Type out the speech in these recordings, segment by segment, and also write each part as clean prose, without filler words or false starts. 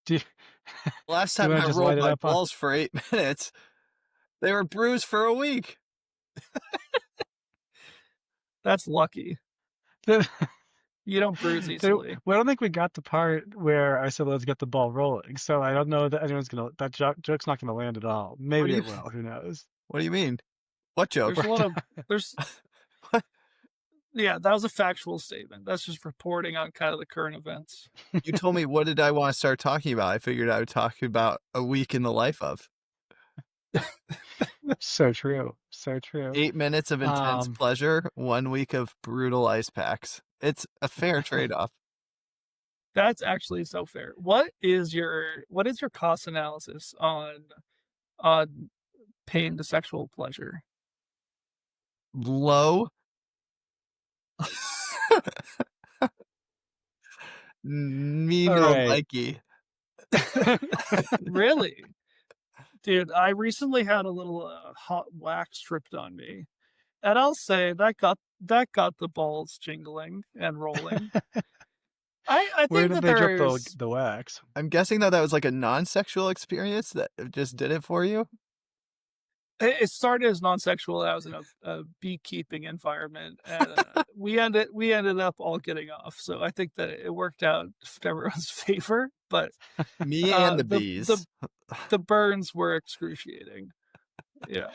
Do you, Last do you time want I to just rolled light it my up on? balls for 8 minutes, they were bruised for a week. That's lucky. You don't bruise Well, easily. I don't think we got the part where I said let's get the ball rolling. So I don't know that anyone's gonna. That joke's not gonna land at all. What do Maybe you it will. Who knows? What do you mean? What joke? There's a lot of there's yeah, that was a factual statement. That's just reporting on kind of the current events. You told me what did I want to start talking about? I figured I would talk about a week in the life of. So true. So true. 8 minutes of intense Um, pleasure, 1 week of brutal ice packs. It's a fair trade-off. That's actually so fair. What is your cost analysis on paying the sexual pleasure? Low. Me all no right. likey. Really? Dude, I recently had a little hot wax stripped on me. And I'll say that got the balls jingling and rolling. I Where think did that they drip there's the wax? I'm guessing that was like a non-sexual experience that just did it for you? it started as non-sexual. I was in a beekeeping environment, and we ended up all getting off. So I think that it worked out in everyone's favor. But Me and the the bees. the burns were excruciating. Yeah.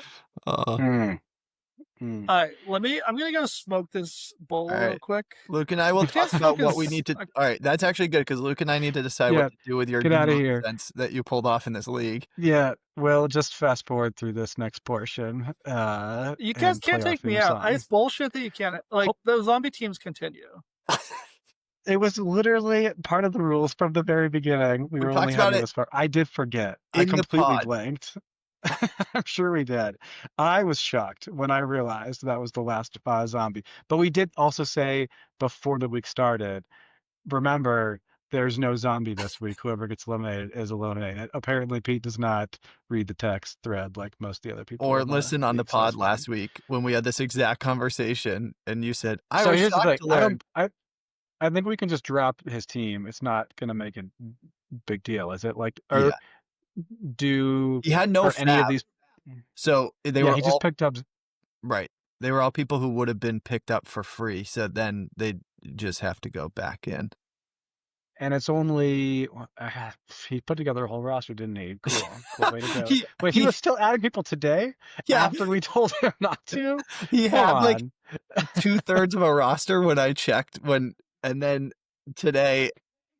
Uh, Mm, mm. All right. I'm gonna go smoke this bowl all real right. quick. Luke and I will You can't talk about smoke what we as need to. All right, that's actually good because Luke and I need to decide Yeah. what to do with your Get out of here. nonsense that you pulled off in this league. Yeah. Well, just fast forward through this next portion. You guys And play can't our take me theme out. song. It's bullshit that you can't. Like, the zombie teams continue. It was literally part of the rules from the very beginning. We We were talked only about having it this far. I did forget. I in the completely pod. blanked. I'm sure we did. I was shocked when I realized that was the last zombie. But we did also say before the week started, remember, there's no zombie this week. Whoever gets eliminated is eliminated. Apparently, Pete does not read the text thread like most of the other people. Or in listen on the league, so it's pod fine. last week when we had this exact conversation and you said, I So was here's the shocked thing. to learn. I think we can just drop his team. It's not gonna make a big deal, is it? Like, Yeah. do He had no are any of fab. these? So they Yeah, were he just all picked up. right. They were all people who would have been picked up for free. So then they just have to go back in. And it's only he put together a whole roster, didn't he? Cool way to go. Wait, he was still adding people today Yeah. after we told him not to. He Come had like on. 2/3 of a roster when I checked and then today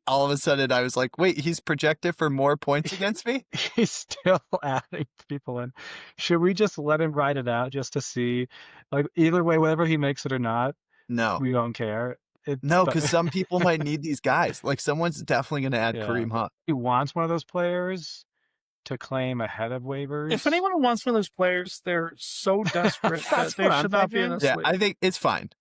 all of a sudden I was like, wait, he's projected for more points against me? He's still adding people in. Should we just let him ride it out just to see? Like either way, whether he makes it or not, No. we don't care. No, because some people might need these guys. Like someone's definitely going to add Yeah. Kareem Hunt. He wants one of those players to claim ahead of waivers. If anyone wants one of those players, they're so desperate that they should not be in this Yeah, league. I think it's fine.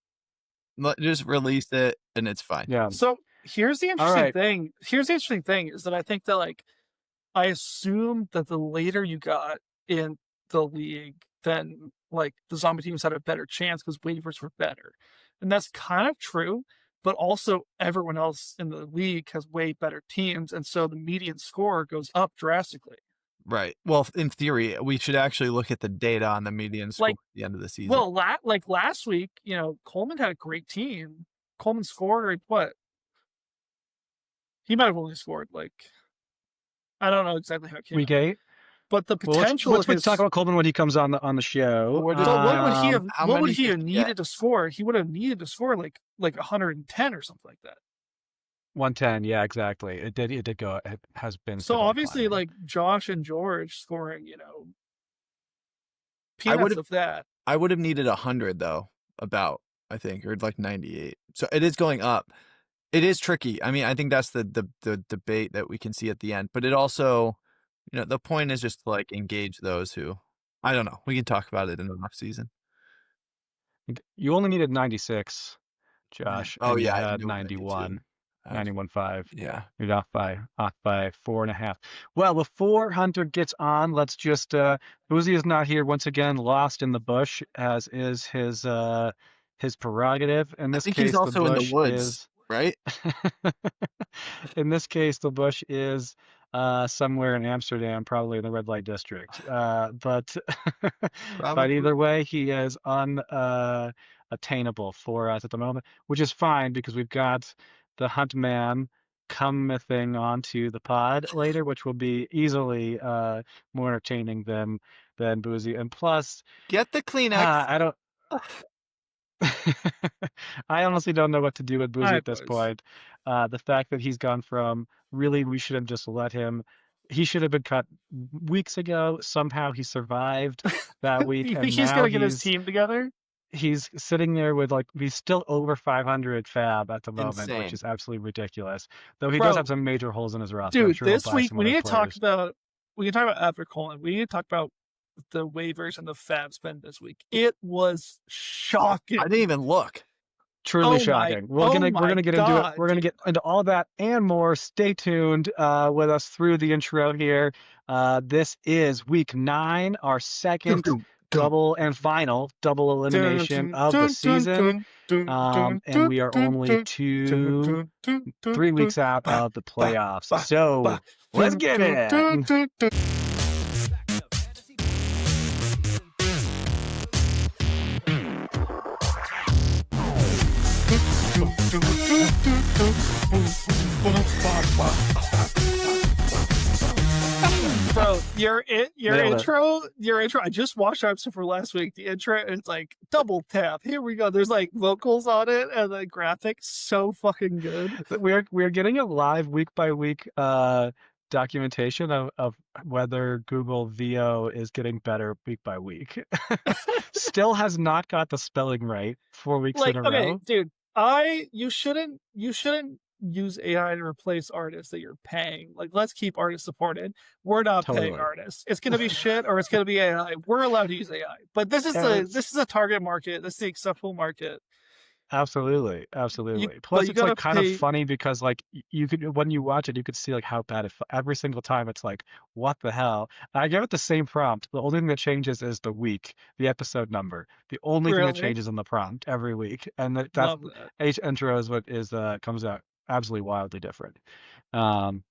Just release it and it's fine. Yeah. So here's the interesting right. thing. Here's the interesting thing is that I think that like I assume that the later you got in the league, then like the zombie teams had a better chance because waivers were better. And that's kind of true, but also everyone else in the league has way better teams, and so the median score goes up drastically. Right. Well, in theory, we should actually look at the data on the median score Like, at the end of the season. Well, like last week, Coleman had a great team. Coleman scored what? He might have only scored like I don't know exactly how it came Week out. 8. But the Well, potential let's of his talk about Coleman when he comes on the show. We're just- So what would he have? how What many would he did have he needed get? to score? He would have needed to score like 110 or something like that. 110, yeah, exactly. It did go. It has been. So steadily obviously, climbing. like Josh and George scoring, I peanuts of that. I would have needed 100 though, about I think, or like 98. So it is going up. It is tricky. I mean, I think that's the debate that we can see at the end. But it also, the point is just to like engage those who, I don't know. We can talk about it in the off season. You only needed 96, Josh. Oh, and yeah, I you had knew I needed 91. to. 91.5. Yeah. You're off by 4.5. Well, before Hunter gets on, let's just Uzi is not here once again, lost in the bush, as is his prerogative. In this I think case, he's also the in bush the woods, is right? in this case, the bush is somewhere in Amsterdam, probably in the red light district. But but Probably. either way, he is attainable for us at the moment, which is fine because we've got the Huntman comething onto the pod later, which will be easily more entertaining than Boozy. And plus, Get the Kleenex. I don't. I honestly don't know what to do with All Boozy right, at this boys. point. The fact that he's gone from really, we should have just let him. He should have been cut weeks ago. Somehow he survived that week, You think and he's now gonna get his team together? he's sitting there with like he's still over 500 fab at the moment, which Insane. is absolutely ridiculous. Though he does have Bro, some major holes in his roster. I'm dude, sure he'll this buy week some other players. we can talk about after Colin. We need to talk about the waivers and the fab spend this week. It was shocking. I didn't even look. Truly shocking. We're gonna get into it. God, We're gonna dude. get into all that and more. Stay tuned with us through the intro here. This is week 9, our Dum, second dum, dum. double elimination of the season. And we are only 3 weeks out of the playoffs. So let's get it. Bro, your Nailed intro. I just watched our episode for last week. The intro, it's like double tap. Here we go. There's like vocals on it and the graphic, so fucking good. We're getting a live week by week documentation of whether Google VO is getting better week by week. Still has not got the spelling right 4 weeks in Like, a okay, row. dude, you shouldn't use AI to replace artists that you're paying. Like, let's keep artists supported. We're not paying Totally. artists. It's gonna be shit or it's gonna be AI. We're allowed to use AI. But this is a target market. This is the acceptable market. Absolutely, You absolutely. but Plus, you it's like gotta kind of pay funny because like you could when you watch it, you could see like how bad every single time it's like, what the hell? I give it the same prompt. The only thing that changes is the week, the episode number. The only thing that really changes in the prompt every week, and that's love that. each intro is what is comes out absolutely wildly different. Um,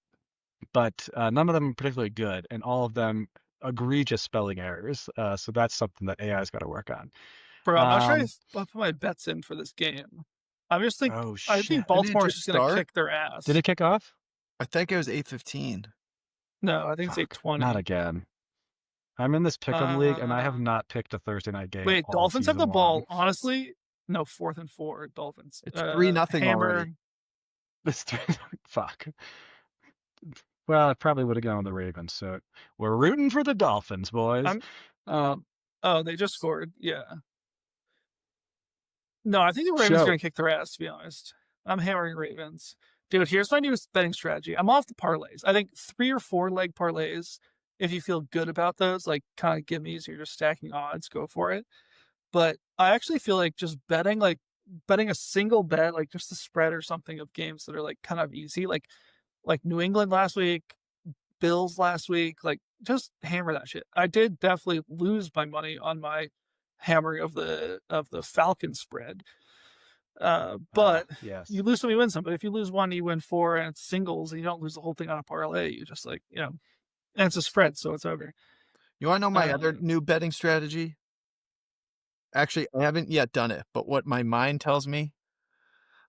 but none of them are particularly good, and all of them egregious spelling errors. So that's something that AI's got to work on. Bro, I'm not sure Um, I'll put my bets in for this game. oh I think shit! Didn't it Baltimore is just just gonna start? kick their Did ass. it kick off? I think it was 8:15. No, I think it's Fuck, not 8:20. again. I'm in this pick'em league, and I have Uh, not picked a Thursday night game wait, all Dolphins have the season long. ball. Honestly, no, 4th and 4, Dolphins. It's 3-0 Hammer. already. This fuck. Well, I probably would have gone with the Ravens. So we're rooting for the Dolphins, boys. I'm Um, Oh, they just scored. Yeah. No, I think the Ravens are show. gonna kick their ass, to be honest. I'm hammering Ravens. Dude, here's my new betting strategy. I'm off the parlays. I think 3 or 4 leg parlays, if you feel good about those, like kind of gimmies, you're just stacking odds, go for it. But I actually feel like just betting a single bet, like just the spread or something of games that are like kind of easy, like New England last week, Bills last week, like just hammer that shit. I did definitely lose my money on my hammering of the Falcon spread. But Yes. you lose some, you win some. But if you lose one, you win 4, and it's singles, and you don't lose the whole thing on a parlay. You just like, and it's a spread, so it's over. You want to know my other Um, new betting strategy? Actually, I haven't yet done it, but what my mind tells me,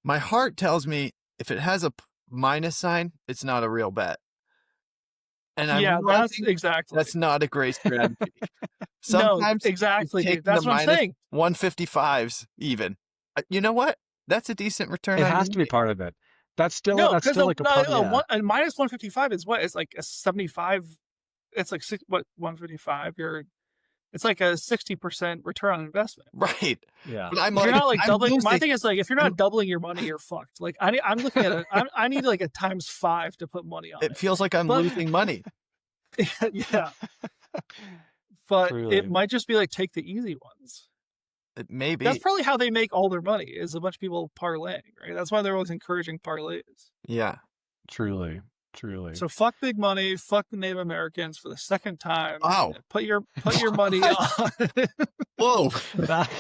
my heart tells me if it has a minus sign, it's not a real bet. And I'm Yeah, that's realizing exactly. that's not a great strategy. No, Sometimes exactly, take dude. That's the what I'm minus saying. 155s even. You know what? That's a decent return It on your has to be money. part of it. That's No, because still like a part. Yeah. a minus 155 is what? It's like a 75. It's like 155. It's like a 60% return on investment. Right. Yeah. But I'm If you're like, not like I'm doubling, my losing. thing is like if you're not doubling your money, you're fucked. Like I'm looking at I need like a ×5 to put money on It it. feels like I'm But losing money. yeah, but it Truly. might just be like take the easy ones. It may be. That's probably how they make all their money is a bunch of people parlaying, right? That's why they're always encouraging parlays. Yeah. Truly. Truly. So fuck big money, fuck the Native Americans for the second time. Wow. Put your money on. Whoa. That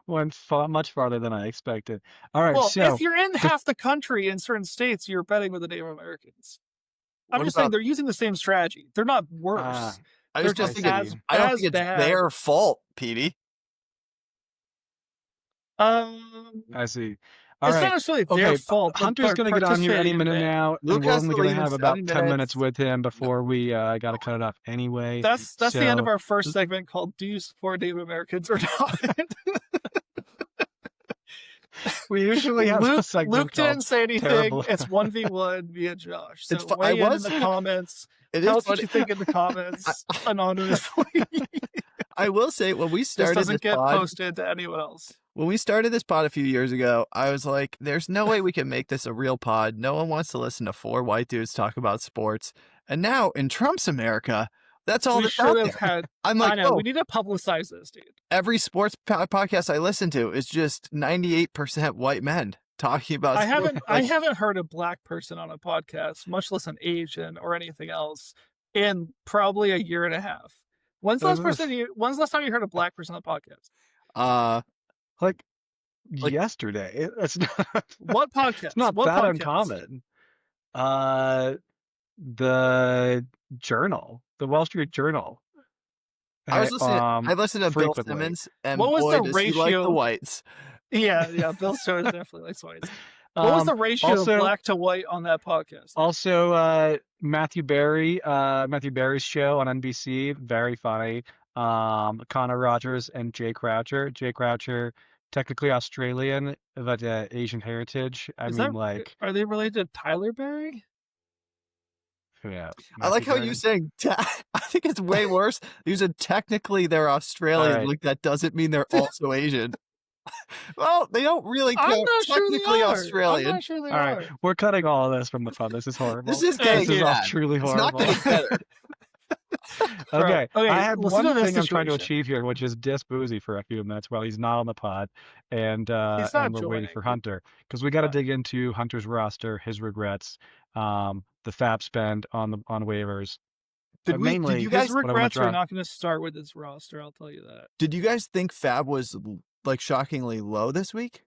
went much farther than I expected. All right, Well, so if you're in half the country in certain states, you're betting with the Native Americans. I'm What just saying about? they're using the same strategy. They're not Ah, worse. I They're just don't I just think it's. see. I don't as think it's bad. their fault, Petey. I see. All It's not right. necessarily their Okay. fault, but Hunter's they're going to get on here any participating in minute it. now, and Luke we're has only to going to leave in have about 70 10 minutes minutes. with him No, before we got to no. cut it off anyway. That's the end of So our first segment called "Do You Support Native Americans or Not?" we usually have a Luke segment didn't called say anything. Terrible. It's 1v1 via Josh. It's. So I weigh in was. the comments. It Tell is us what funny. you think in the comments anonymously. I will say when we This started doesn't this get pod, posted to anyone else. when we started this pod a few years ago, I was like, "There's no way we can make this a real pod. No one wants to listen to four white dudes talk about sports." And now in Trump's America, that's all We that's out should have there. had. I'm I like, know. oh, We need to publicize this, dude. every sports podcast I listen to is just 98% white men talking about I sports. haven't heard a black person on a podcast, much less an Asian or anything else, in probably a year and a half. When's the last time you heard a black person on a podcast? Like Like yesterday. It's not, What podcast? it's not What that podcast? uncommon. The Journal, the Wall Street Journal. I was listening. I listened to Bill Frequently. Simmons, and What was boy, the does he like the ratio? whites. Yeah, Bill Simmons definitely likes whites. What was the ratio Also, of black to white on that podcast? Also, Matthew Berry's show on NBC, very funny. Connor Rogers and Jay Croucher. Jay Croucher, technically Australian, but Asian heritage. I mean, like, Are they related to Tyler Berry? yeah. I like Matthew how Berry. you saying. I think it's way worse. You said technically they're Australian. All right. Like that doesn't mean they're also Asian. Well, they don't really I'm count not sure they technically are. Australian. I'm not sure they All are. right, we're cutting all of this from the pod. This is horrible. This is getting This is all bad. truly It's not horrible. getting better. Okay, Okay, I have listen one to this thing I'm trying to situation. achieve here, which is diss Boozy for a few minutes while he's not on the pod, and He's not we're waiting joining. for Hunter because we got to Fine. dig into Hunter's roster, his regrets, the fab spend on waivers. Did Mainly, you guys? His what I wanna regrets are draw- not going to start with his roster. I'll tell you that. Did you guys think Fab was like shockingly low this week?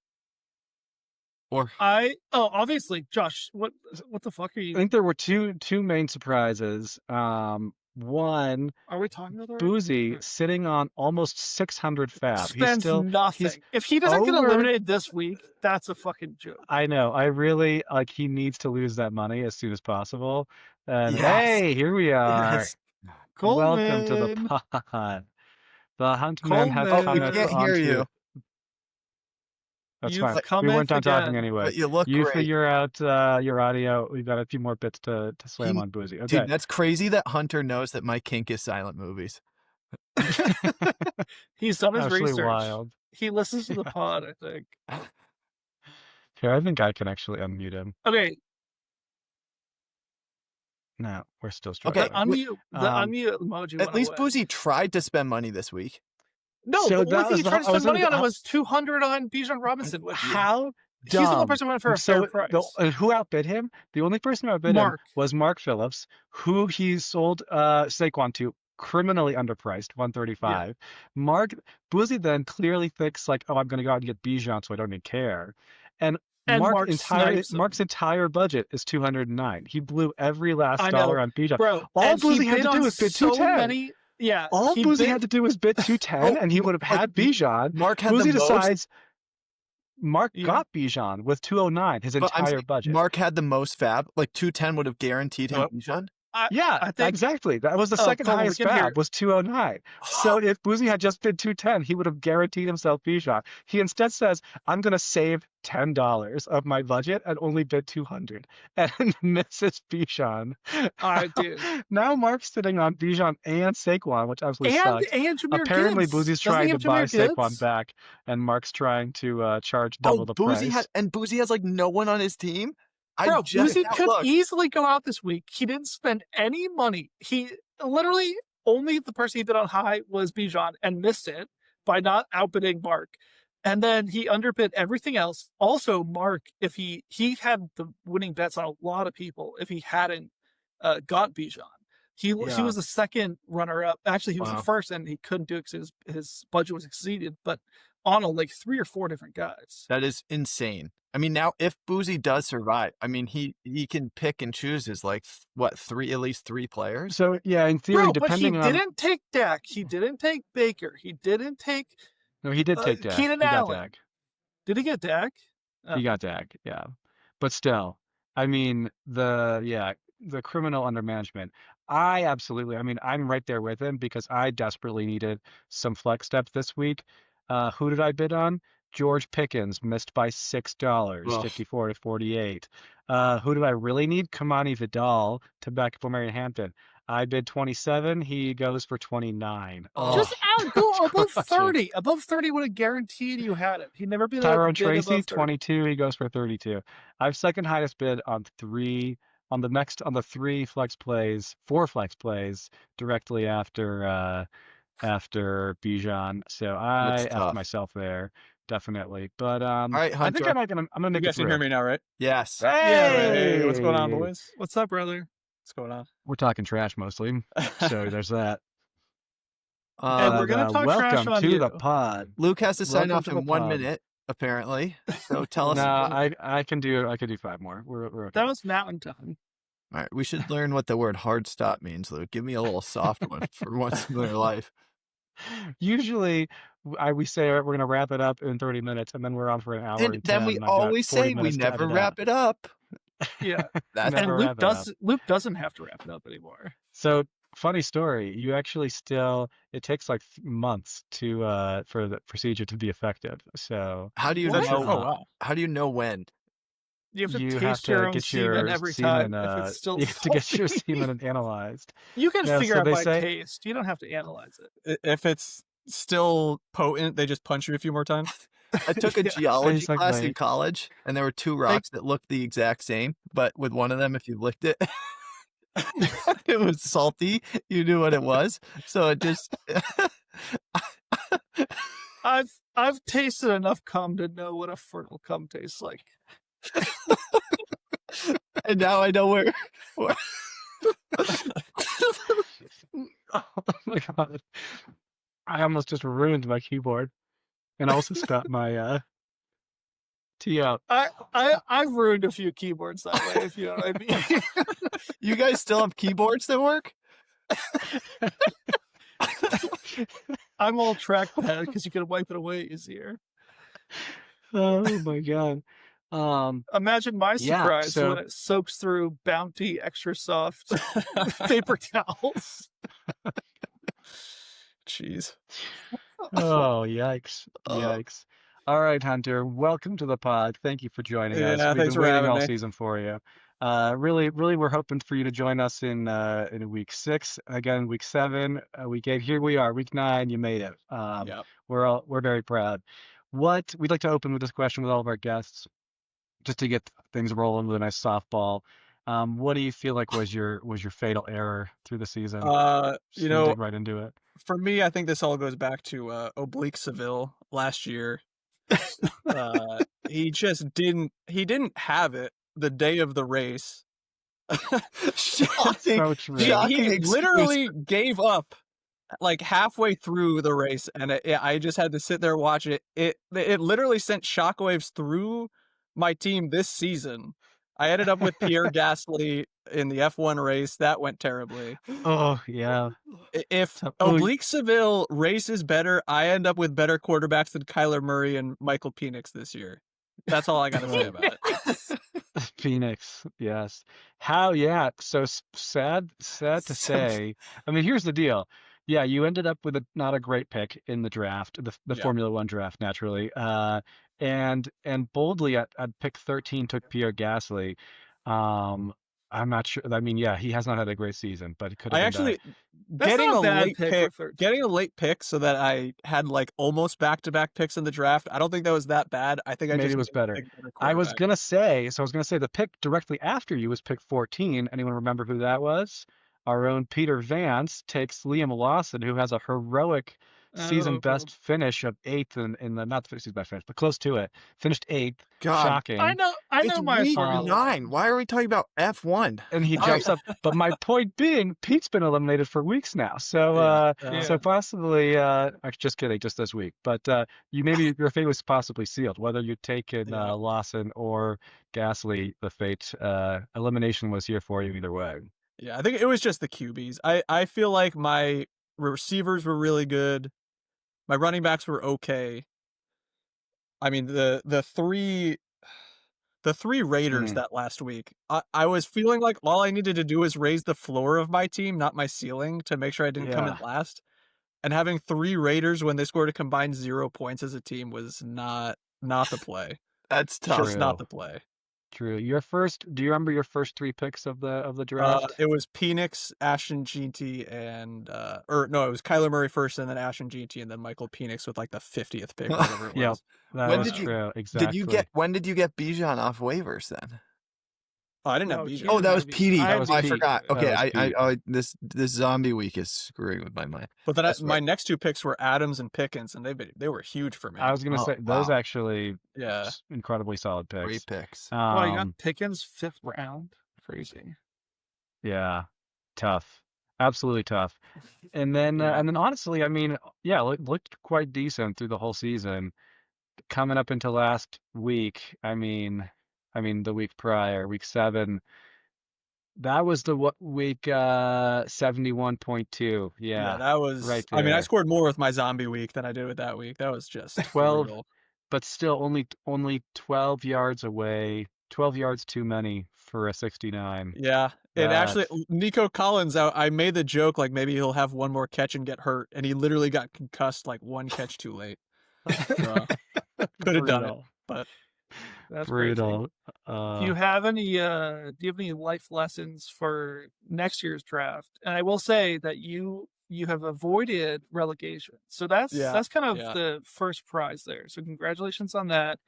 Or Obviously, Josh. What the fuck are I you? think there were two main surprises. One, Are we talking about? Boozy sitting on almost 600 fab. Spends nothing. If he doesn't get eliminated this week, that's a fucking joke. I know. I really like. He needs to lose that money as soon as possible. And Yes. hey, here we are. Yes. Welcome to the pod. The Huntman has Coleman. come We can't hear you. That's You've fine. We cometh weren't done talking again. anyway. But you look You great. figure out your audio. We've got a few more bits to slam on Boozy. Okay. Dude, that's crazy that Hunter knows that my kink is silent movies. He's done his Actually research. wild. He listens to the pod, I think. Here, I think I can actually unmute him. Okay, No, we're still Okay, struggling. the unmute emoji. At went least away. Boozy tried to spend money this week. No, So the that only thing he was tried to I spend was money gonna- on it was 200 on Bijan Robinson. Which How he's the only dumb. person who went for a fair price. Who outbid him? The only person who outbid him Mark. was Mark Phillips, who he sold Saquon to criminally underpriced, 135. Mark Boozy then clearly thinks like, oh, I'm going to go out and get Bijan, so I don't even care. And Mark snipes him. Mark's entire budget is 209. He blew every last I know. dollar on Bijan. Bro, All and Boozy he had bid to do on was bid so 210. many. Yeah, All he Boozy bid- had to do was bid 210, and he would have had Bijan. Mark had Boozy the most. decides Mark Yeah. got Bijan with 209, his But I'm entire saying budget. Mark had the most fab. Like 210 would have guaranteed him Oh. Bijan. Yeah, I think- exactly. That was the second Coleman, we highest can hear- fab, was 209. So if Boozy had just bid 210, he would have guaranteed himself Bijan. He instead says, I'm going to save $10 of my budget and only bid 200 and misses Bijan. All right, dude. Now Mark's sitting on Bijan and Saquon, which absolutely sucks. And Jameer Apparently Gibbs. Boozy's Doesn't he trying to have buy Jameer Gibbs? Saquon back, and Mark's trying to charge double the Boozy price. Boozy has like no one on his team. Bro, Boozy now could look. easily go out this week. He didn't spend any money. He literally only the person he bid on high was Bijan and missed it by not outbidding Mark. And then he underbid everything else. Also, Mark, if he had the winning bets on a lot of people if he hadn't got Bijan. He was the second runner up. Actually, he was the first, and he couldn't do it because his budget was exceeded. But on like 3 or 4 different guys. That is insane. I mean, now if Boozy does survive, I mean, he can pick and choose his like at least 3 players. So yeah, in theory, Bro, but he depending on didn't take Dak. He didn't take Baker. He didn't take no, he did take Dak. Keenan He got Allen. Dak. Did he get Dak? He got Dak. Yeah, but still, I mean the criminal under management. I absolutely. I mean, I'm right there with him because I desperately needed some flex steps this week. Who did I bid on? George Pickens missed by $6, Ugh. 54 to 48. Who did I really need? Kamani Vidal to back up for Marion Hampton. I bid 27. He goes for 29. Just go above crushing. 30. Above 30 would have guaranteed you had it. He'd never been able Tyrone to bid Tracy, above 30. 22. He goes for 32. I've second highest bid on the 3 flex plays, 4 flex plays directly after Bijan. So I That's effed tough. myself there, definitely. But All right, I think Hunter. I'm gonna You make it guys can through. hear me now, right? Yes. Hey, what's going on, Hey! boys? What's up, brother? What's going on? We're talking trash mostly, so there's that. And we're gonna talk trash welcome on to you. the pod. Luke has to sign Welcome off to the in 1 pod. minute, apparently. So tell us. No, All I can do 5 more. We're okay. That was mountain time. right, we should learn what the word hard stop means, Luke. Give me a little soft one for once in their life. Usually, we say all right, we're gonna wrap it up in 30 minutes, and then we're on for an hour And and then 10. we and I've got always 40 say we minutes to never edit wrap out. it up. Yeah. That's Never And wrap it up. Luke doesn't have to wrap it up anymore. So funny story. You actually still. It takes like months to for the procedure to be effective. So how do you What? know? Oh wow. How do you know when? You have to you have taste to your own get semen your every semen. time if it's still You have to get your salty. semen analyzed. You can Yeah, figure so out they by say- taste. You don't have to analyze it. If it's still potent, they just punch you a few more times. I took a Yeah. geology class in Basically. college, and there were 2 rocks that looked the exact same, but with one of them, if you licked it, it was salty. You knew what it was. So it just. I've tasted enough cum to know what a fertile cum tastes like. And now I know where. Oh my god! I almost just ruined my keyboard, and also stopped my tee out. I've ruined a few keyboards that way, if you know what I mean. You guys still have keyboards that work? I'm all trackpad because you can wipe it away easier. Oh my god! Imagine my Yeah, surprise so- when it soaks through Bounty extra soft paper towels. Jeez. Oh yikes! Oh. Yikes! All right, Hunter. Welcome to the pod. Thank you for joining us. Yeah, We've thanks been for waiting having all me. season for you. Really, we're hoping for you to join us in week 6. Again, week 7, week 8. Here we are, week 9. You made it. Yep. We're very proud. What we'd like to open with this question with all of our guests, just to get things rolling with a nice softball. What do you feel like was your fatal error through the season? Just You gonna know, dig right into it. for me, I think this all goes back to Oblique Seville last year. He just didn't have it the day of the race. Shocking. So true. Shocking He excuse. literally gave up like halfway through the race, and I just had to sit there and watch it. It literally sent shockwaves through my team this season. I ended up with Pierre Gasly in the F1 race. That went terribly. Oh yeah. If Oh, Oblique Seville races better, I end up with better quarterbacks than Kyler Murray and Michael Penix this year. That's all I got to say about it. Phoenix, yes. How? Yeah. So sad to say. I mean, here's the deal. Yeah, you ended up with not a great pick in the draft, the Yeah. Formula One draft, naturally. And boldly at pick 13 took Pierre Gasly. I'm not sure. I mean, yeah, he has not had a great season, but it could have I been actually That's getting not a a bad late pick pick, for 13. getting a late pick so that I had like almost back-to-back picks in the draft. I don't think that was that bad. I think I Maybe just it was needed to better. pick a better I was quarterback. gonna say the pick directly after you was pick 14. Anyone remember who that was? Our own Peter Vance takes Liam Lawson, who has a heroic season Oh, best finish of 8th in the not the season best finish, but close to it. Finished 8th. God, I Shocking. know, I it's know my week Formula 9. One. Why are we talking about F1? And he Why? jumps up. But my point being, Pete's been eliminated for weeks now. So Yeah. so possibly actually just kidding, just this week. But you maybe your fate was possibly sealed. Whether you'd taken Yeah. Lawson or Gasly, the fate elimination was here for you either way. Yeah, I think it was just the QBs. I feel like my receivers were really good. My running backs were okay. I mean, the three Raiders Mm, that last week, I was feeling like all I needed to do was raise the floor of my team, not my ceiling, to make sure I didn't come in yeah. last. And having 3 Raiders when they scored a combined 0 points as a team was not the play. That's tough. Just not True. the play. True. Do you remember your first 3 picks of the draft? It was Penix, Ashton GT, and or no, it was Kyler Murray first, and then Ashton GT, and then Michael Penix with like the 50th pick or whatever it Yep. was. That When is did you true. did you Exactly. get when did you get Bijan off waivers then? Oh, I didn't have No, Bijan. you Oh, didn't that was have Petey. I That had was I Pete. forgot. That Okay, was Pete. this zombie week is screwing with my mind. But then That's my right. next 2 picks were Adams and Pickens, and they were huge for me. I was gonna Oh, say those wow. actually Yeah. incredibly solid Great picks. picks. Well, you got Pickens 5th round. Crazy. Yeah, tough, absolutely tough. And Yeah. then honestly, I mean, yeah, looked quite decent through the whole season. Coming up into last week, I mean the week prior, week 7, that was the week 71.2. Yeah, Yeah, that was right I mean, I there. scored more with my zombie week than I did with that week. That was just 12, brutal. but still only 12 yards away. 12 yards too many for a 69. Yeah. And That actually, Nico Collins, I made the joke like maybe he'll have one more catch and get hurt, and he literally got concussed like 1 catch too late. So could have done it, brutal, but That's crazy. brutal. Do you have any life lessons for next year's draft? And I will say that you have avoided relegation. So that's yeah. kind of Yeah. the first prize there. So congratulations on that.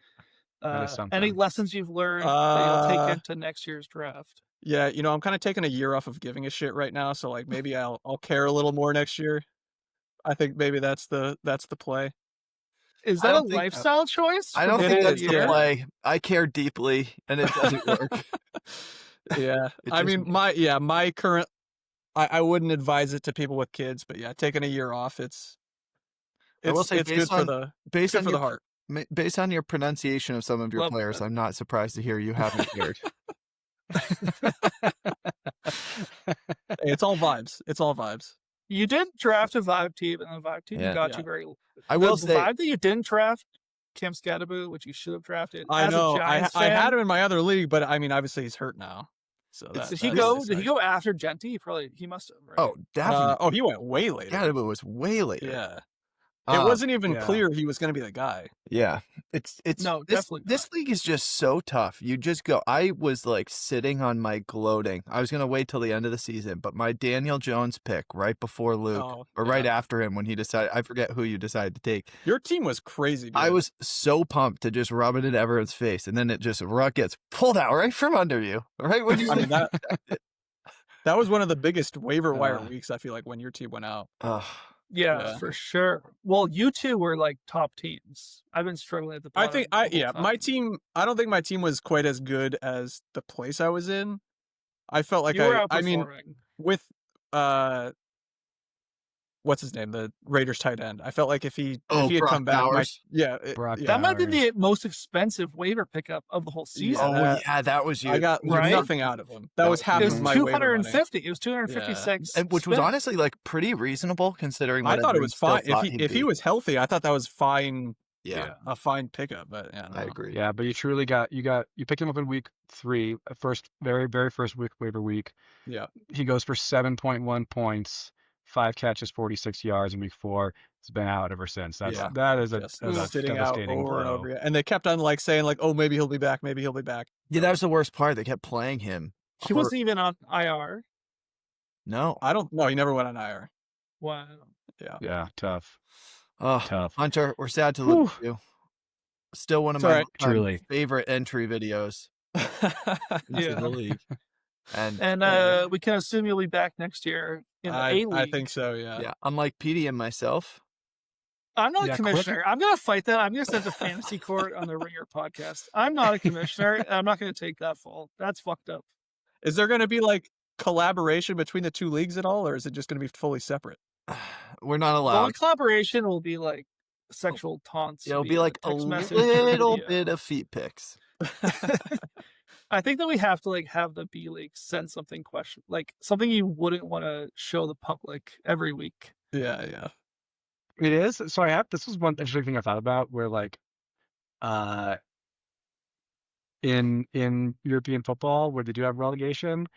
That is Any something. lessons you've learned that you'll take Uh, into next year's draft? yeah, I'm kind of taking a year off of giving a shit right now, so like maybe I'll care a little more next year. I think maybe that's the play. Is I that a don't think lifestyle choice I for don't the It think whole that's is, the year? yeah. play. I care deeply, and it doesn't work. Yeah. It I just mean, my current I wouldn't advise it to people with kids, but yeah, taking a year off, I will say it's good for the based on the your heart. based on your pronunciation of some of your Love players, that. I'm not surprised to hear you haven't cared. Hey, it's all vibes. It's all vibes. You did draft a Vibe team, and the Vibe team Yeah. got Yeah. you very. I will The say Vibe that you didn't draft, Cam Scadaboo, which you should have drafted. I As know. a Giants I had fan, him in my other league, but I mean, obviously he's hurt now. So It's- did that he that's go? nice, Did he right? go after Genty? He must have. Right? oh, definitely. Oh, he went way later. Yeah, it was way later. Yeah. It Um, wasn't even yeah. clear he was going to be the guy. Yeah, it's No, this definitely this league is just so tough. You just go. I was like sitting on my gloating. I was gonna wait till the end of the season, but my Daniel Jones pick right before Luke, Oh, or right yeah. after him when he decided. I forget who you decided to take. Your team was crazy, dude. I was so pumped to just rub it in everyone's face, and then it just rug gets pulled out right from under you, right when you. I mean, that was one of the biggest waiver wire Uh. weeks, I feel like, when your team went out. Ugh. Yeah, Yeah. for sure. Well, you two were like top teams. I've been struggling at the bottom. I think the whole yeah, my time. team, I don't think my team was quite as good as the place I was in. I felt like you were I mean, outperforming. with what's his name, the Raiders tight end. I felt like if he had Brock come back, Bowers? Brock yeah, That might be Bowers. the most expensive waiver pickup of the whole season. Oh that- yeah, that was you. I got Right? nothing out of him. That That was was half It huge. was of my waiver money. 250. It was 256. And which was spent. honestly like pretty reasonable considering. I what thought it everyone was still fine. thought If he'd he be. was healthy, I thought that was fine. Yeah, A fine pickup. But yeah, I no. agree. Yeah, but you truly you picked him up in week 3, very first waiver week. Yeah. He goes for 7.1 points, 5 catches, 46 yards in week 4. He's been out ever since. That is a Just that's sitting out devastating over and blow. over again. And they kept on like saying like, oh, maybe he'll be back. Maybe he'll be back. Yeah, that was the worst part. They kept playing him. He wasn't even on IR. No. I don't know. He never went on IR. Wow. Yeah, tough. Oh, Tough. Hunter, we're sad to lose you. Still one of It's all my right. Truly. favorite entry videos into Yeah. the league. And We can assume you'll be back next year in the A I League. think so. Yeah. yeah, unlike Petey and myself, I'm not a Yeah, commissioner. I'm gonna fight that. I'm gonna send to fantasy court on the Ringer podcast. I'm not a commissioner, and I'm not gonna take that fall. That's fucked up. Is there going to be like collaboration between the two leagues at all, or is it just going to be fully separate? We're not The only allowed. collaboration will be like sexual taunts. It'll be via like a text message or little video. bit of feet pics. I think that we have to like have the B League send something like something you wouldn't want to show the public every week. Yeah. It is. So this was one interesting thing I thought about where like in European football where they do have relegation,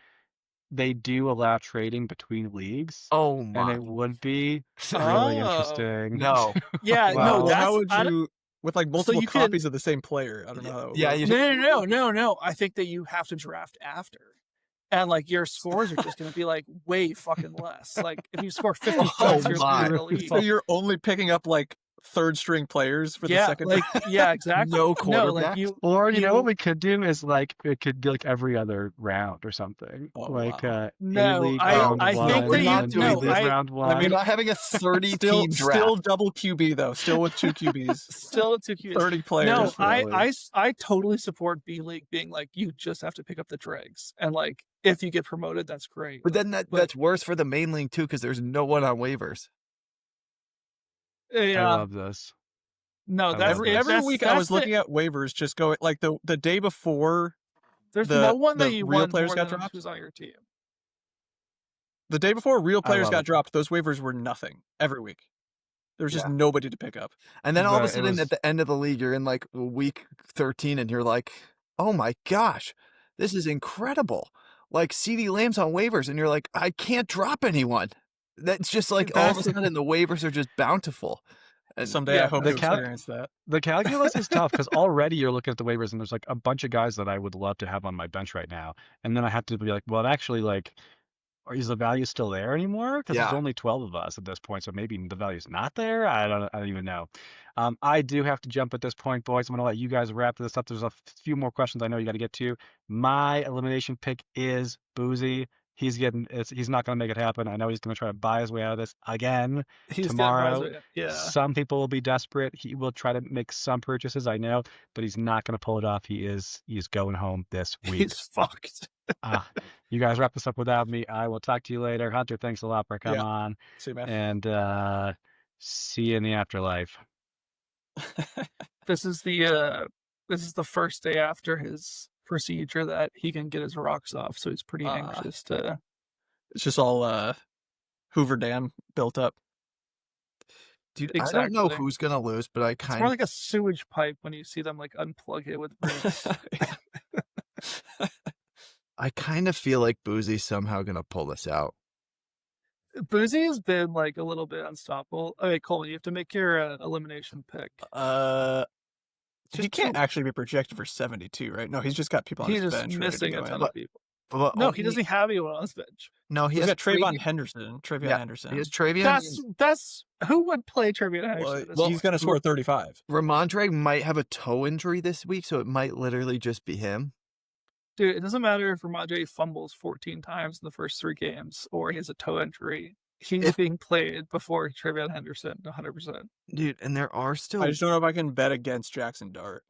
they do allow trading between leagues. Oh And my. it would be Oh. really interesting. No. Yeah, Wow. no, Well, that's how would you with like multiple you can- copies of the same player? I don't know how that would Yeah, work. No. I think that you have to draft after. And like your scores are just going to be like way fucking less. Like if you score 50 points, you're my. in the league. So you're only picking up like third string players for the Yeah, second. like yeah, exactly. No No, quarterback. like you. Or you know what you- we could do is like it could be like every other round or something. Oh, like wow. No, A-League I- round I one, think that you- and no, B-League I- round one. I mean, We're not having a 30 Still team draft. double QB though. Still with two QBs. Still 2 Qs. 30 players. No, for that league. I totally support B League being like you just have to pick up the dregs, and like if you get promoted, that's great. But then that's worse for the main league too, because there's no one on waivers. Yeah, I love this. no, I that's love it. this. Every That's- week I that's was looking at waivers, just going like the day before. There's the- no one that the you real want players more got than dropped? who's on your team. The day before real I players love got it. dropped, those waivers were nothing every week. There was just Yeah. nobody to pick up. And then all of a It sudden was- at the end of the league, you're in like week 13 and you're like, oh my gosh, this is incredible. Like CD Lamb's on waivers and you're like, I can't drop anyone. That's just like all of a That's the- sudden the waivers are just bountiful. And Someday yeah, I hope the to cal- experience that. The calculus is tough because already you're looking at the waivers and there's like a bunch of guys that I would love to have on my bench right now, and then I have to be like, well, actually, like, is the value still there anymore? Because there's Yeah. only 12 of us at this point, so maybe the value's not there. I don't even know. I do have to jump at this point, boys. I'm gonna let you guys wrap this up. There's a few more questions I know you got to get to. My elimination pick is Boozy. He's not gonna make it happen. I know he's gonna try to buy his way out of this again. He's Tomorrow, yeah. Some people will be desperate. He will try to make some purchases, I know, but he's not going to pull it off. He's going home this week. He's fucked. You guys wrap this up without me. I will talk to you later. Hunter, thanks a lot for coming on. See you, man. And see you in the afterlife. This is the first day after his procedure that he can get his rocks off, so he's pretty anxious to. It's just all Hoover Dam built up. dude, I don't know Exactly. who's gonna lose, but I It's kind more of like a sewage pipe when you see them like unplug it with roots. feel like Boozy's somehow gonna pull this out. Boozy has been like a little bit unstoppable. Okay, Colin, you have to make your elimination pick. He can't actually be projected for 72, right? No, he's just got people on He's his just bench. ready to missing go a in. ton of people. But No, he doesn't have anyone on his bench. No, he He's has got Trayvon Travion- Henderson. Trayvon Yeah, Henderson. He has Travion. That's who would play Trivia Henderson. Well, he's going to score 35. Ramondre might have a toe injury this week, so it might literally just be him. Dude, it doesn't matter if Ramondre fumbles 14 times in the first 3 games or he has a toe injury. He's being played before Trayvon Henderson, 100%. Dude, and there are still. I just don't know if I can bet against Jackson Dart.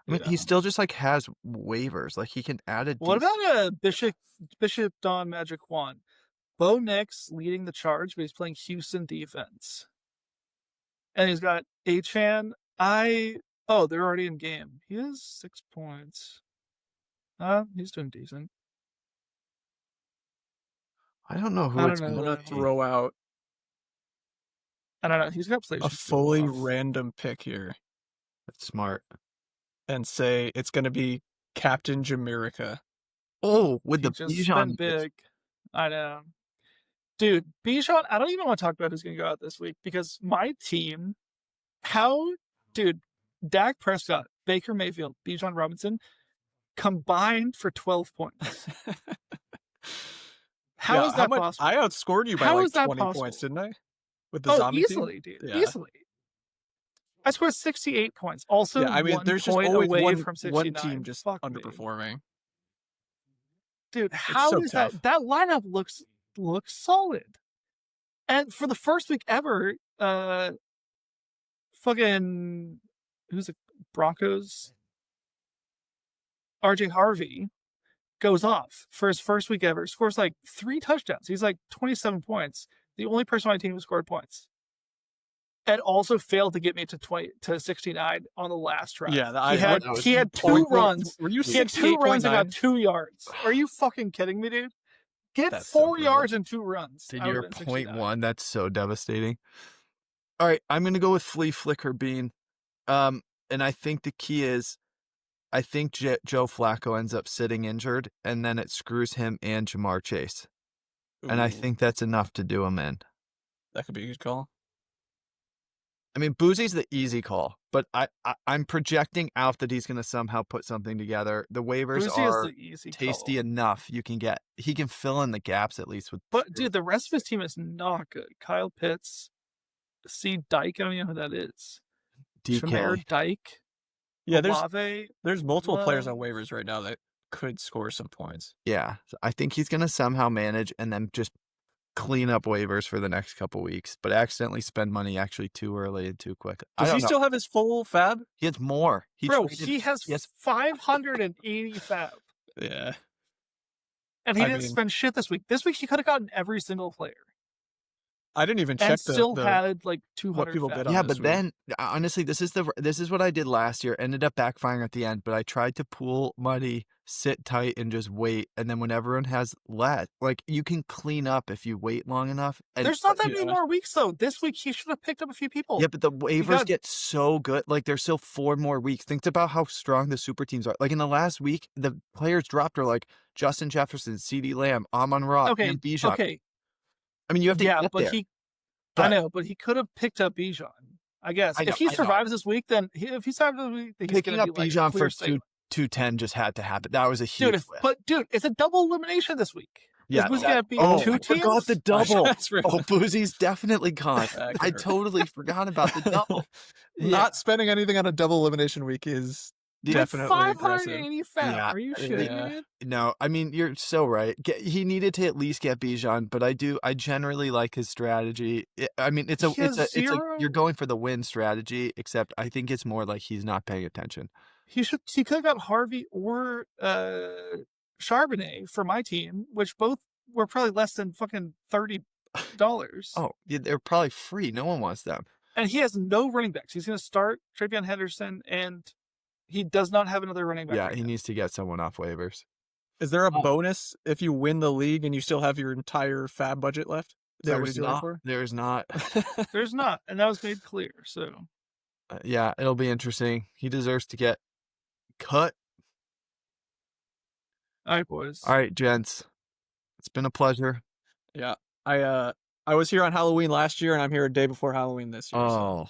I mean, he still just like has waivers. Like he can add a. What about Bishop Don Magic Juan? Bo Nix leading the charge, but he's playing Houston defense. And he's got Achan. They're already in game. He has 6 points. He's doing decent. I don't know who I it's don't know. gonna I'm going to be. throw out I don't know. He's got a PlayStation. fully off. random pick here That's smart. and say it's going to be Captain Jamaica. Oh, with the He just Bijan been big. I know. Dude, Bijan, I don't even want to talk about who's going to go out this week because my team, Dak Prescott, Baker Mayfield, Bijan Robinson combined for 12 points. How is that possible? I outscored you by How like is that 20 possible? points, didn't I? With the zombie easily, team? dude. Yeah. Easily. I scored 68 points. Also, Yeah, I mean, 1 there's just point always away one from 69. team just Fuck me. underperforming. Dude, how so is tough. that? That lineup looks solid. And for the first week ever, fucking who's the Broncos? RJ Harvey goes off for his first week ever, scores like 3 touchdowns. He's like 27 points. The only person on my team who scored points. And also failed to get me to 69 on the last drive. Yeah, he had 2 runs. Were you He had 2 runs and got 2 yards. Are you fucking kidding me, dude? Get That's 4 so yards and 2 runs. Did I your would've been 69. 0.1? That's so devastating. All right, I'm gonna go with Flea Flicker Bean. And I think the key is, I think Joe Flacco ends up sitting injured, and then it screws him and Jamar Chase. And I Ooh, think that's enough to do him in. that could be a good call. I mean, Boozy's the easy call, but I'm projecting out that he's going to somehow put something together. The waivers Boozy is are the easy tasty call. enough. He can fill in the gaps at least with. But dude, the rest of his team is not good. Kyle Pitts, C. Dyke, I don't even know who that is. DK. Shamir Dyke. Yeah, Olave. there's multiple players on Love. waivers right now that could score some points. Yeah, so I think he's going to somehow manage and then just clean up waivers for the next couple weeks, but accidentally spend money actually too early and too quick. Does he still have his full fab? He has more. Bro, traded- he has yes. 580 fab. Yeah. And he I didn't mean- spend shit this week. This week he could have gotten every single player. I didn't even check And still the had like 200 what people fab. bid on Yeah, this but week. then honestly, this is what I did last year. Ended up backfiring at the end, but I tried to pool money, sit tight, and just wait. And then when everyone has less, like you can clean up if you wait long enough. And There's not that many Yeah. more weeks though. This week he should have picked up a few people. yeah, but the waivers got- get so good. Like there's still 4 more weeks. Think about how strong the super teams are. Like in the last week, the players dropped are like Justin Jefferson, CeeDee Lamb, Amon-Ra, Okay. and Bijan. Okay. I mean, you have to Yeah, get but there. I But- know, but he could have picked up Bijan. I guess I know, if he I know. survives this week, then if he survives this week, then he's Picking gonna up be like Bijan clear for safe. 210 just had to happen. That was a huge win. Dude, it's a double elimination this week. Yeah, Is Boozy that- gonna beat oh, 2 I teams? forgot the double. That's right. Oh, Boozy's definitely gone. That I could hurt. totally forgot about the double. Not spending anything on a double elimination week is With definitely aggressive. 580 fab. Yeah. Are you shitting Yeah. me, dude? No, I mean, you're so right. He needed to at least get Bijan, but I generally like his strategy. I mean, it's He has a zero- you're going for the win strategy, except I think it's more like he's not paying attention. He could have got Harvey or Charbonnet for my team, which both were probably less than fucking $30. Oh, yeah, they're probably free. No one wants them. And he has no running backs. He's going to start Travion Henderson, and he does not have another running back. Yeah, right he now. needs to get someone off waivers. Is there a Oh. bonus if you win the league and you still have your entire fab budget left? Is that what There's he's going not. for? There's not. There's not, and that was made clear. So Yeah, it'll be interesting. He deserves to get cut. all right, boys. All right, gents. It's been a pleasure. Yeah. I was here on Halloween last year and I'm here a day before Halloween this year. so Oh,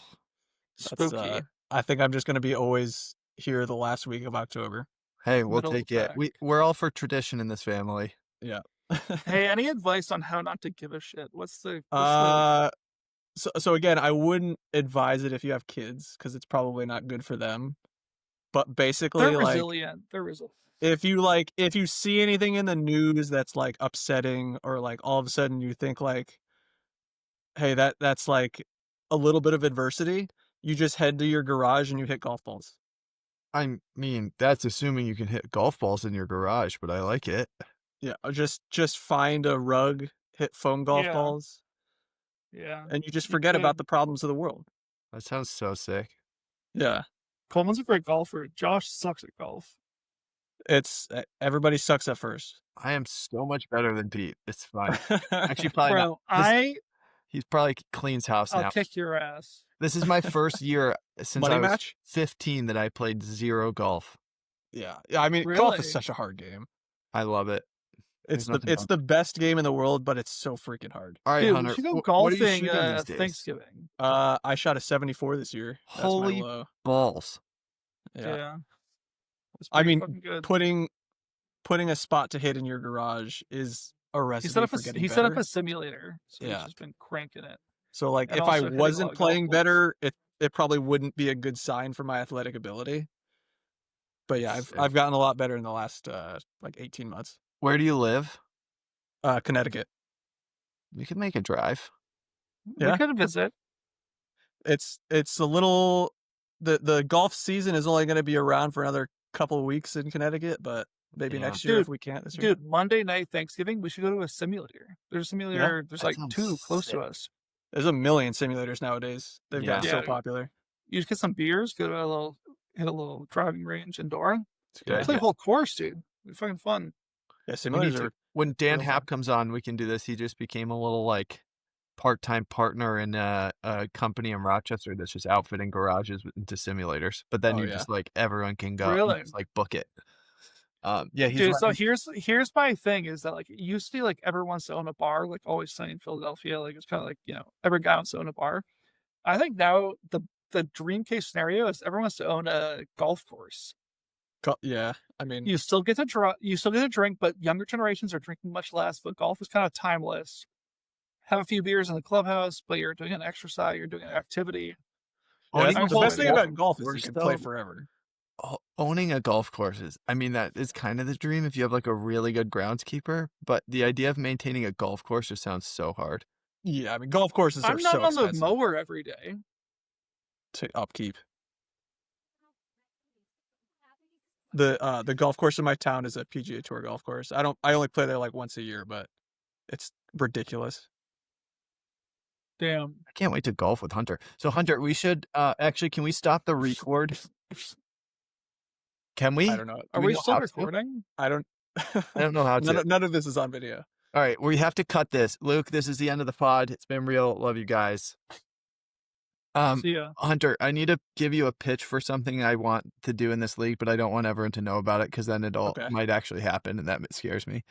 that's, Spooky. I think I'm just going to be always here the last week of October. hey, we'll Middle take it. back. We're all for tradition in this family. Yeah. Hey, any advice on how not to give a shit? What's the So again, I wouldn't advise it if you have kids because it's probably not good for them. But basically, they're like resilient. They're resilient. if you see anything in the news that's like upsetting or like all of a sudden you think like, hey, that's like a little bit of adversity, you just head to your garage and you hit golf balls. I mean, that's assuming you can hit golf balls in your garage, but I like it. Yeah, or just find a rug, hit foam golf Yeah. balls, Yeah. and you just You forget about could. the problems of the world. That sounds so sick. Yeah. Coleman's a great golfer. Josh sucks at golf. It's everybody sucks at first. I am so much better than Pete. It's fine. Actually, probably Bro, not. He's probably cleans house I'll now. kick your ass. This is my first year since Money I was match? 15 that I played 0 golf. Yeah. I mean, golf Really? is such a hard game. I love it. It's There's the nothing the best game in the world, but it's so freaking hard. All right, Dude, Hunter. we should go what are you golfing shooting these days? Thanksgiving. I shot a 74 this year. That's my Holy low. balls. Yeah. It's I pretty mean, fucking good. Putting a spot to hit in your garage is a He recipe set up for a getting he better. set up a simulator, so Yeah. he's just been cranking it. So like and if I also hitting a lot wasn't of golf playing balls. better, it probably wouldn't be a good sign for my athletic ability. But yeah, Sick. I've gotten a lot better in the last like 18 months. Where do you live? Connecticut. We could make a drive. Yeah. We could visit. It's a little the golf season is only going to be around for another couple of weeks in Connecticut, but maybe Yeah. next year if Dude, we can't this year. Dude, Monday night Thanksgiving, we should go to a simulator. There's a simulator. There's that like sounds 2 close to sick. us. There's a million simulators nowadays. They've Yeah. gotten so Yeah. popular. You just get some beers, go to hit a little driving range indoor. It's a good Play idea. a whole course, dude. It's fucking fun. Yeah, We need simulators to, are when Dan real Happ fun. comes on, we can do this. He just became a little like part-time partner in a company in Rochester that's just outfitting garages into simulators. But then Oh, you yeah. just like everyone can go, you Really? just like book it. Yeah, he's Dude, so running. here's my thing is that like it used to be like everyone wants to own a bar, like Always Sunny in Philadelphia. Like it's kind of like, every guy wants to own a bar. I think now the dream case scenario is everyone wants to own a golf course. Yeah, I mean, You still get to drink, but younger generations are drinking much less. But golf is kind of timeless. Have a few beers in the clubhouse, but you're doing an exercise, you're doing an activity. yeah, Owning I'm the a best thing holding about golf is we're you can play still- forever. Owning a golf course is, I mean, that is kind of the dream if you have like a really good groundskeeper. But the idea of maintaining a golf course just sounds so hard. Yeah, I mean, golf courses I'm are not so on the expensive mower every day. to upkeep. The golf course in my town is a PGA Tour golf course. I only play there like once a year, but it's ridiculous. Damn. I can't wait to golf with Hunter. So Hunter, we should actually, can we stop the record? Can we? I don't know. Are we we know still how to? recording? I don't. I don't know how to. None of this is on video. All right, we have to cut this. Luke, this is the end of the pod. It's been real. Love you guys. See ya. Hunter, I need to give you a pitch for something I want to do in this league, but I don't want everyone to know about it because then Okay. might actually happen, and that scares me.